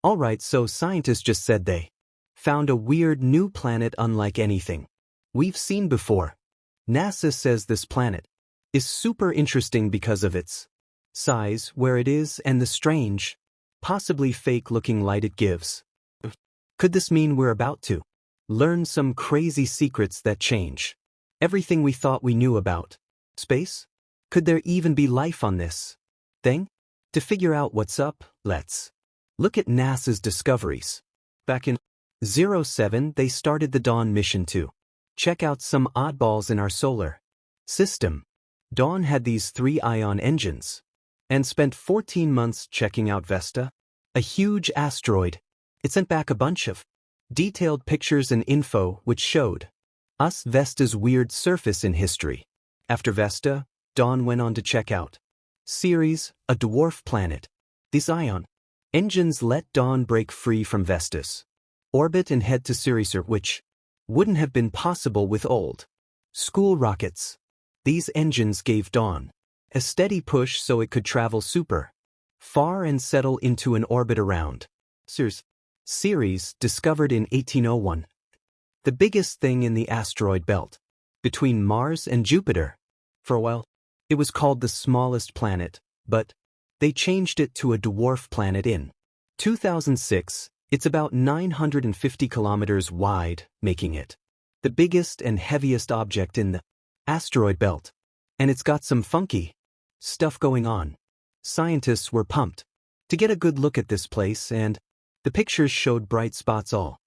Alright, so scientists just said they found a weird new planet unlike anything we've seen before. NASA says this planet is super interesting because of its size, where it is, and the strange, possibly fake-looking light it gives. Could this mean we're about to learn some crazy secrets that change everything we thought we knew about space? Could there even be life on this thing? To figure out what's up, let's look at NASA's discoveries. Back in 2007, they started the Dawn mission to check out some oddballs in our solar system. Dawn had these 3 ion engines and spent 14 months checking out Vesta, a huge asteroid. It sent back a bunch of detailed pictures and info which showed us Vesta's weird surface in history. After Vesta, Dawn went on to check out Ceres, a dwarf planet. These ion engines let Dawn break free from Vesta's orbit and head to Ceres, which wouldn't have been possible with old school rockets. These engines gave Dawn a steady push so it could travel super far and settle into an orbit around Ceres. Ceres, discovered in 1801, the biggest thing in the asteroid belt between Mars and Jupiter. For a while, it was called the smallest planet, but they changed it to a dwarf planet in 2006. It's about 950 kilometers wide, making it the biggest and heaviest object in the asteroid belt. And it's got some funky stuff going on. Scientists were pumped to get a good look at this place, and the pictures showed bright spots all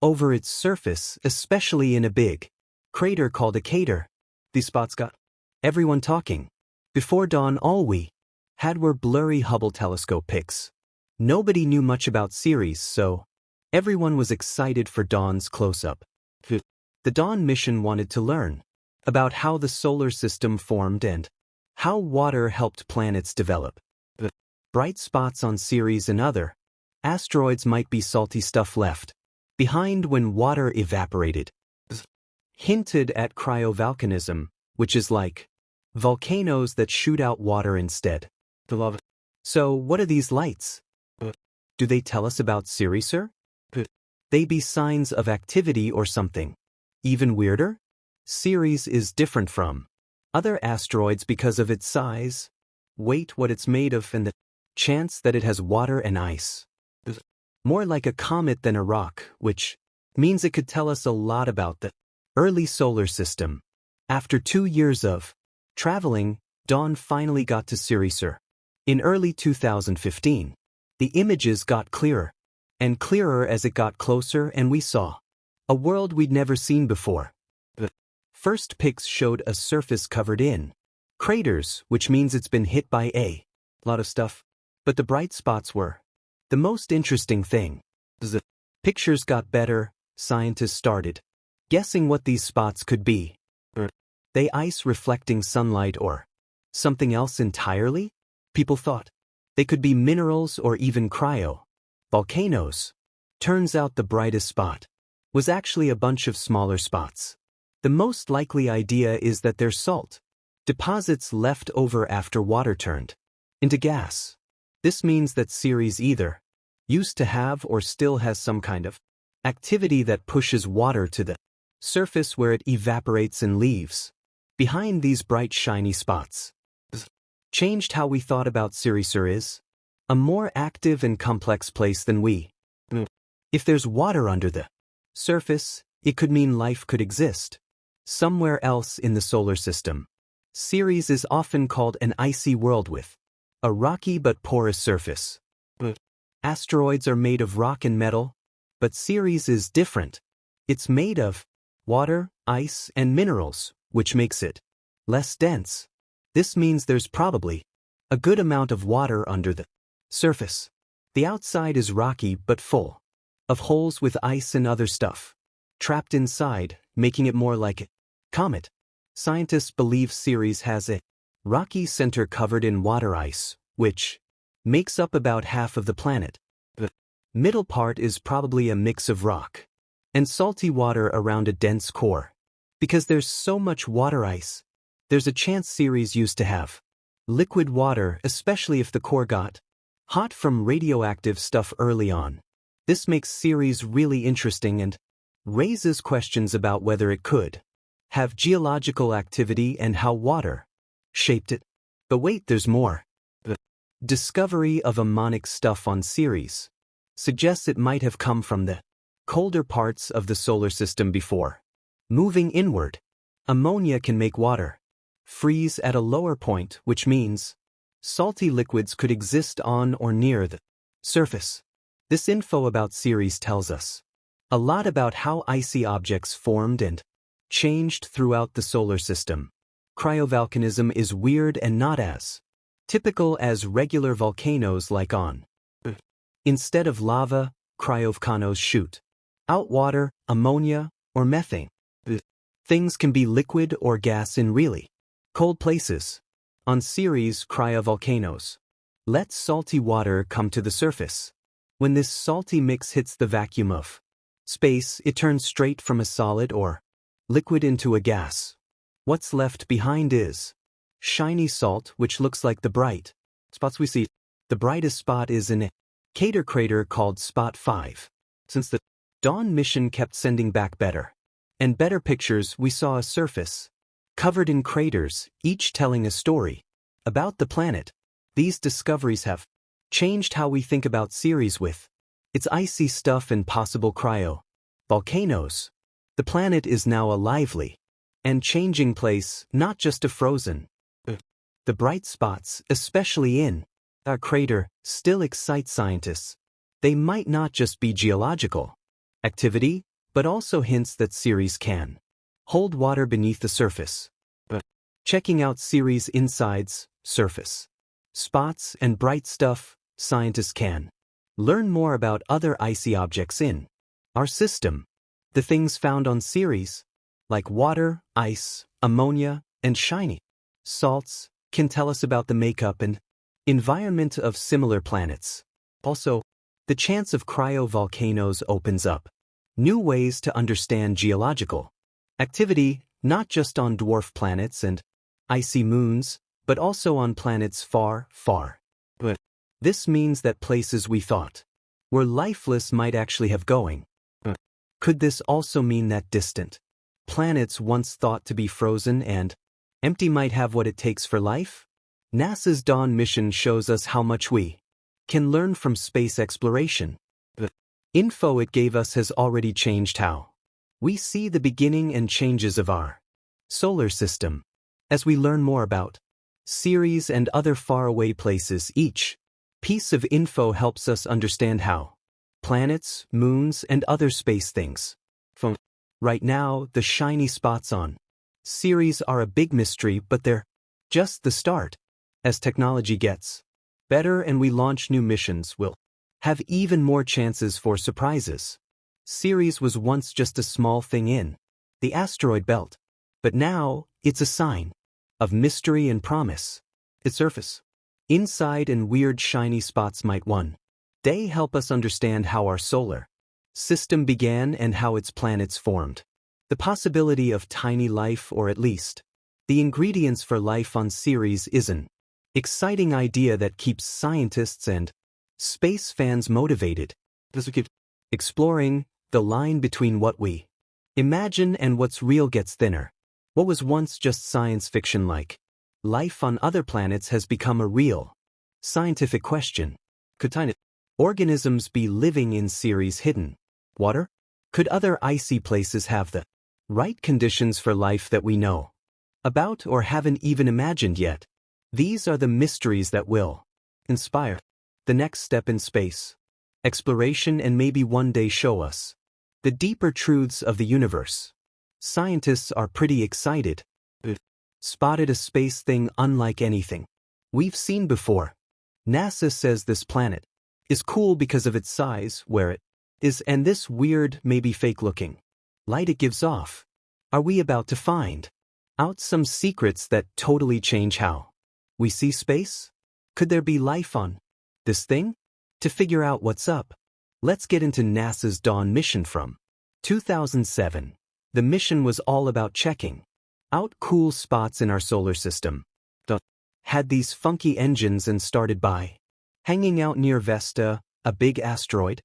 over its surface, especially in a big crater called a crater. These spots got everyone talking. Before dawn, all we had were blurry Hubble telescope pics. Nobody knew much about Ceres, so everyone was excited for Dawn's close-up. The Dawn mission wanted to learn about how the solar system formed and how water helped planets develop. The bright spots on Ceres and other asteroids might be salty stuff left behind when water evaporated. Hinted at cryovolcanism, which is like volcanoes that shoot out water instead. So what are these lights? Do they tell us about Ceres? They be signs of activity or something even weirder? Ceres is different from other asteroids because of its size, weight, what it's made of, and the chance that it has water and ice. More like a comet than a rock, which means it could tell us a lot about the early solar system. After 2 years of traveling, Dawn finally got to Ceres. In early 2015, the images got clearer and clearer as it got closer, and we saw a world we'd never seen before. The first pics showed a surface covered in craters, which means it's been hit by a lot of stuff. But the bright spots were the most interesting thing. As the pictures got better, scientists started guessing what these spots could be. Are they ice reflecting sunlight or something else entirely? People thought they could be minerals or even volcanoes. Turns out the brightest spot was actually a bunch of smaller spots. The most likely idea is that they're salt deposits left over after water turned into gas. This means that Ceres either used to have or still has some kind of activity that pushes water to the surface where it evaporates and leaves behind these bright shiny spots. Changed how we thought about Ceres is a more active and complex place than we. If there's water under the surface, it could mean life could exist somewhere else in the solar system. Ceres is often called an icy world with a rocky but porous surface. Asteroids are made of rock and metal, but Ceres is different. It's made of water, ice, and minerals, which makes it less dense. This means there's probably a good amount of water under the surface. The outside is rocky but full of holes with ice and other stuff trapped inside, making it more like a comet. Scientists believe Ceres has a rocky center covered in water ice, which makes up about half of the planet. The middle part is probably a mix of rock and salty water around a dense core. Because there's so much water ice, there's a chance Ceres used to have liquid water, especially if the core got hot from radioactive stuff early on. This makes Ceres really interesting and raises questions about whether it could have geological activity and how water shaped it. But wait, there's more. The discovery of ammonic stuff on Ceres suggests it might have come from the colder parts of the solar system before moving inward. Ammonia can make water freeze at a lower point, which means salty liquids could exist on or near the surface. This info about Ceres tells us a lot about how icy objects formed and changed throughout the solar system. Cryovolcanism is weird and not as typical as regular volcanoes like on Earth. Instead of lava, cryovolcanoes shoot out water, ammonia, or methane. Things can be liquid or gas in really cold places. On Ceres, cryovolcanoes let salty water come to the surface. When this salty mix hits the vacuum of space, it turns straight from a solid or liquid into a gas. What's left behind is shiny salt, which looks like the bright spots we see. The brightest spot is in a crater called Spot 5. Since the Dawn mission kept sending back better and better pictures, we saw a surface covered in craters, each telling a story about the planet. These discoveries have changed how we think about Ceres with its icy stuff and possible volcanoes. The planet is now a lively and changing place, not just a frozen. The bright spots, especially in our crater, still excite scientists. They might not just be geological activity, but also hints that Ceres can hold water beneath the surface. Checking out Ceres' insides, surface spots, and bright stuff, scientists can learn more about other icy objects in our system. The things found on Ceres, like water, ice, ammonia, and shiny salts, can tell us about the makeup and environment of similar planets. Also, the chance of cryovolcanoes opens up new ways to understand geological activity, not just on dwarf planets and icy moons, but also on planets far, far. But this means that places we thought were lifeless might actually have going. Could this also mean that distant planets once thought to be frozen and empty might have what it takes for life? NASA's Dawn mission shows us how much we can learn from space exploration. The info it gave us has already changed how we see the beginning and changes of our solar system. As we learn more about Ceres and other faraway places, each piece of info helps us understand how planets, moons, and other space things. From right now, the shiny spots on Ceres are a big mystery, but they're just the start. As technology gets better and we launch new missions, we'll have even more chances for surprises. Ceres was once just a small thing in the asteroid belt, but now it's a sign of mystery and promise. Its surface, inside, and weird shiny spots might one day help us understand how our solar system began and how its planets formed. The possibility of tiny life, or at least the ingredients for life on Ceres, is an exciting idea that keeps scientists and space fans motivated. As we keep exploring, the line between what we imagine and what's real gets thinner. What was once just science fiction, like life on other planets, has become a real scientific question. Could tiny organisms be living in Ceres' hidden water? Could other icy places have the right conditions for life that we know about or haven't even imagined yet? These are the mysteries that will inspire the next step in space exploration and maybe one day show us the deeper truths of the universe. Scientists are pretty excited. We've spotted a space thing unlike anything we've seen before. NASA says this planet is cool because of its size, where it is, and this weird, maybe fake-looking light it gives off. Are we about to find out some secrets that totally change how we see space? Could there be life on this thing? To figure out what's up, let's get into NASA's Dawn mission from 2007. The mission was all about checking out cool spots in our solar system. Had these funky engines and started by hanging out near Vesta, a big asteroid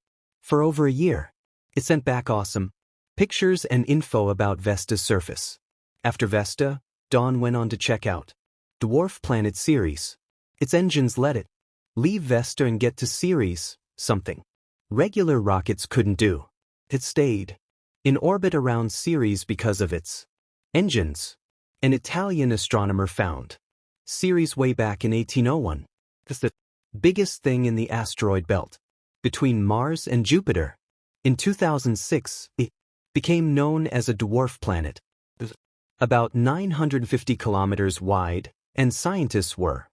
For over a year. It sent back awesome pictures and info about Vesta's surface. After Vesta, Dawn went on to check out dwarf planet Ceres. Its engines let it leave Vesta and get to Ceres, something regular rockets couldn't do. It stayed in orbit around Ceres because of its engines. An Italian astronomer found Ceres way back in 1801. It's the biggest thing in the asteroid belt between Mars and Jupiter. In 2006, it became known as a dwarf planet, about 950 kilometers wide, and scientists were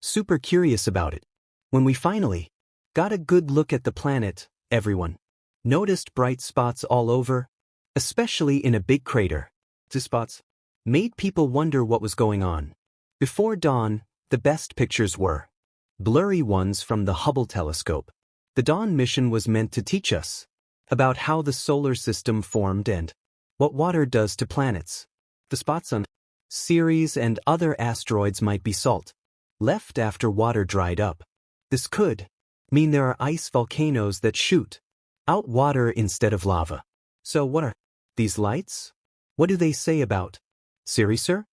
super curious about it. When we finally got a good look at the planet, everyone noticed bright spots all over, especially in a big crater. The spots made people wonder what was going on. Before dawn, the best pictures were blurry ones from the Hubble telescope. The Dawn mission was meant to teach us about how the solar system formed and what water does to planets. The spots on Ceres and other asteroids might be salt, left after water dried up. This could mean there are ice volcanoes that shoot out water instead of lava. So what are these lights? What do they say about Ceres, sir?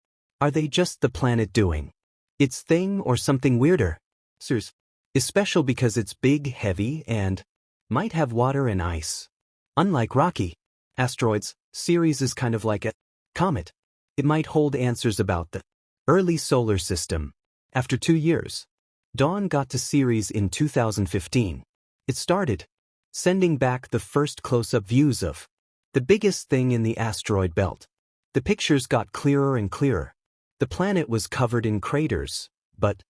Are they just the planet doing its thing or something weirder? Ceres is special because it's big, heavy, and might have water and ice. Unlike rocky asteroids, Ceres is kind of like a comet. It might hold answers about the early solar system. After 2 years, Dawn got to Ceres in 2015. It started sending back the first close-up views of the biggest thing in the asteroid belt. The pictures got clearer and clearer. The planet was covered in craters, but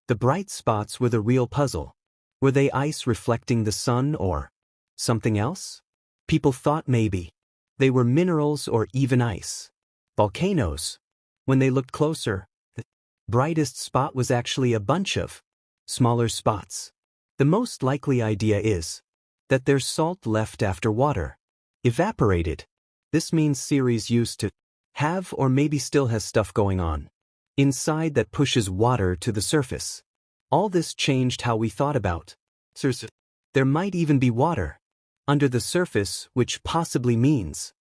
the bright spots were the real puzzle. Were they ice reflecting the sun or something else? People thought maybe they were minerals or even ice volcanoes. When they looked closer, the brightest spot was actually a bunch of smaller spots. The most likely idea is that there's salt left after water evaporated. This means Ceres used to have or maybe still has stuff going on inside that pushes water to the surface. All this changed how we thought about Ceres. There might even be water under the surface, which possibly means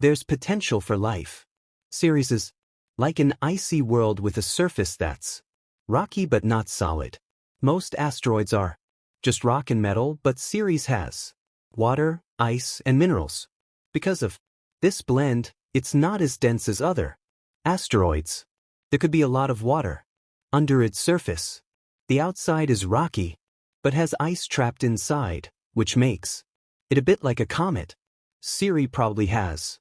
there's potential for life. Ceres is like an icy world with a surface that's rocky but not solid. Most asteroids are just rock and metal, but Ceres has water, ice, and minerals. Because of this blend, it's not as dense as other asteroids. There could be a lot of water under its surface. The outside is rocky, but has ice trapped inside, which makes it a bit like a comet. Ceres probably has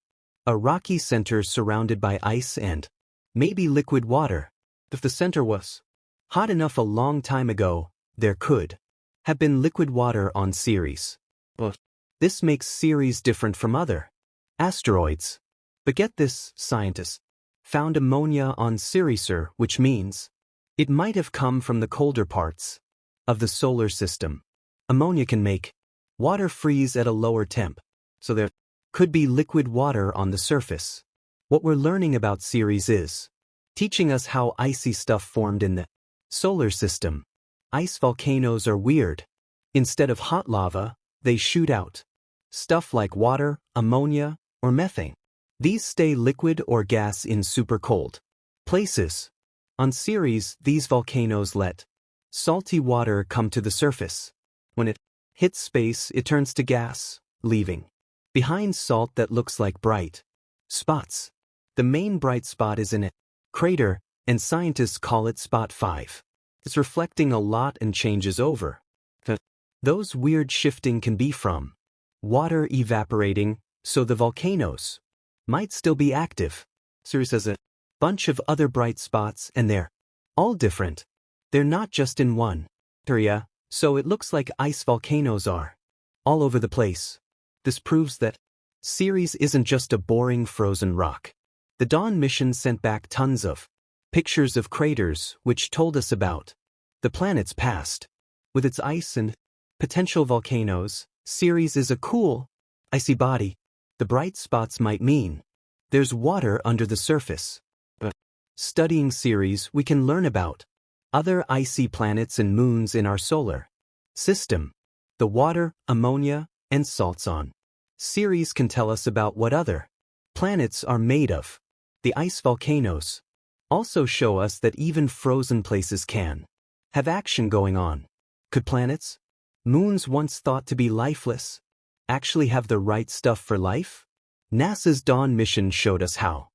a rocky center surrounded by ice and maybe liquid water. If the center was hot enough a long time ago, there could have been liquid water on Ceres. But this makes Ceres different from other asteroids. But get this, scientists found ammonia on Ceres, which means it might have come from the colder parts of the solar system. Ammonia can make water freeze at a lower temp, so there could be liquid water on the surface. What we're learning about Ceres is teaching us how icy stuff formed in the solar system. Ice volcanoes are weird. Instead of hot lava, they shoot out stuff like water, ammonia, or methane. These stay liquid or gas in super cold places. On Ceres, these volcanoes let salty water come to the surface. When it hits space, it turns to gas, leaving behind salt that looks like bright spots. The main bright spot is in a crater, and scientists call it Spot 5. It's reflecting a lot and changes over. Those weird shifting can be from water evaporating, so the volcanoes might still be active. Ceres has a bunch of other bright spots, and they're all different. They're not just in one area, so it looks like ice volcanoes are all over the place. This proves that Ceres isn't just a boring frozen rock. The Dawn mission sent back tons of pictures of craters, which told us about the planet's past. With its ice and potential volcanoes, Ceres is a cool, icy body. The bright spots might mean there's water under the surface. But studying Ceres, we can learn about other icy planets and moons in our solar system. The water, ammonia, and salts on. Ceres can tell us about what other planets are made of. The ice volcanoes also show us that even frozen places can have action going on. Could planets, moons once thought to be lifeless, actually have the right stuff for life? NASA's Dawn mission showed us how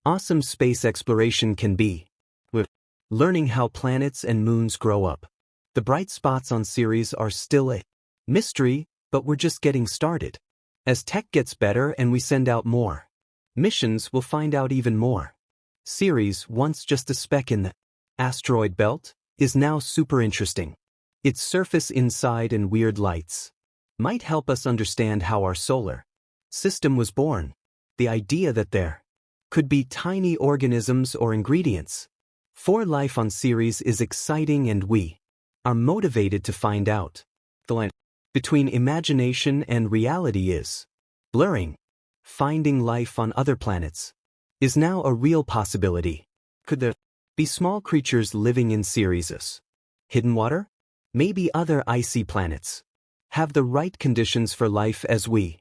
awesome space exploration can be. We're learning how planets and moons grow up. The bright spots on Ceres are still a mystery, but we're just getting started. As tech gets better and we send out more missions, we'll find out even more. Ceres, once just a speck in the asteroid belt, is now super interesting. Its surface inside and weird lights might help us understand how our solar system was born. The idea that there could be tiny organisms or ingredients for life on Ceres is exciting, and we are motivated to find out. The line between imagination and reality is blurring. Finding life on other planets is now a real possibility. Could there be small creatures living in Ceres? Hidden water? Maybe other icy planets have the right conditions for life as we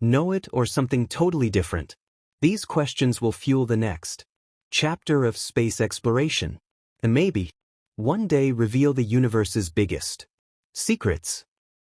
know it, or something totally different? These questions will fuel the next chapter of space exploration, and maybe one day reveal the universe's biggest secrets.